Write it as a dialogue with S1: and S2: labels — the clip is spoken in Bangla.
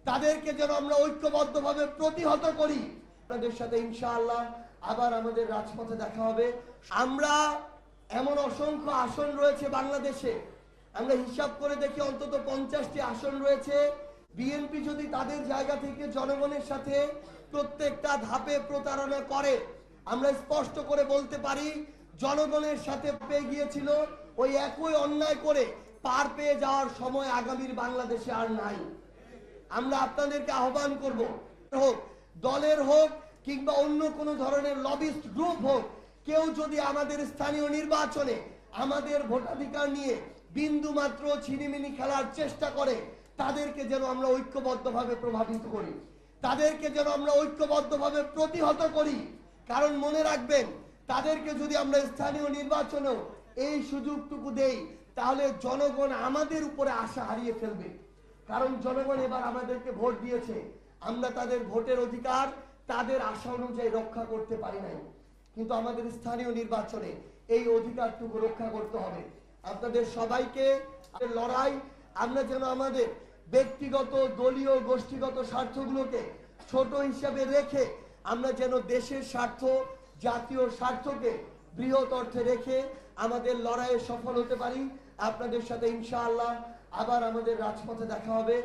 S1: তাদেরকে যেন আমরা ঐক্যবদ্ধভাবে প্রতিহত করি। আপনাদের সাথে ইনশাআল্লাহ আবার আমাদের রাজপথে দেখা হবে। আমরা এমন অসংখ্য আসন রয়েছে বাংলাদেশে, আমরা হিসাব করে দেখি অন্তত 50টি আসন রয়েছে। বিএনপি যদি তাদের জায়গা থেকে জনগণের সাথে প্রত্যেকটা ধাপে প্রতারণা করে, আমরা স্পষ্ট করে বলতে পারি জনগণের সাথে পেয়ে গিয়েছিল, ওই একই অন্যায় করে পার পেয়ে যাওয়ার সময় আগামীর বাংলাদেশে আর নাই। আমরা আপনাদেরকে আহ্বান করব, হোক দলের হোক কিংবা অন্য কোনো ধরনের লবিস্ট গ্রুপ হোক, কেউ যদি আমাদের স্থানীয় নির্বাচনে আমাদের ভোটাধিকার নিয়ে বিন্দু মাত্র ছিনিমিনি খেলার চেষ্টা করে, তাদেরকে যেন আমরা ঐক্যবদ্ধভাবে প্রভাবিত করি, তাদেরকে যেন আমরা ঐক্যবদ্ধভাবে প্রতিহত করি। কারণ মনে রাখবেন, তাদেরকে যদি আমরা স্থানীয় নির্বাচনেও এই সুযোগটুকু দেই, তাহলে জনগণ আমাদের উপরে আশা হারিয়ে ফেলবে। কারণ জনগণ এবার আমাদেরকে ভোট দিয়েছে, আমরা তাদের ভোটের অধিকার তাদের আশা অনুযায়ী রক্ষা করতে পারি নাই। কিন্তু আমাদের স্থানীয় নির্বাচনে এই অধিকারটুকু রক্ষা করতে হবে। আপনাদের সবাইকে লড়াই, আমরা যেন আমাদের ব্যক্তিগত দলীয় গোষ্ঠীগত স্বার্থগুলোকে ছোট হিসাবে রেখে আমরা যেন দেশের স্বার্থ জাতীয় স্বার্থকে বৃহৎ অর্থে রেখে আমাদের লড়াইয়ে সফল হতে পারি। আপনাদের সাথে ইনশাআল্লাহ আবার আমাদের রাজপথে দেখা হবে।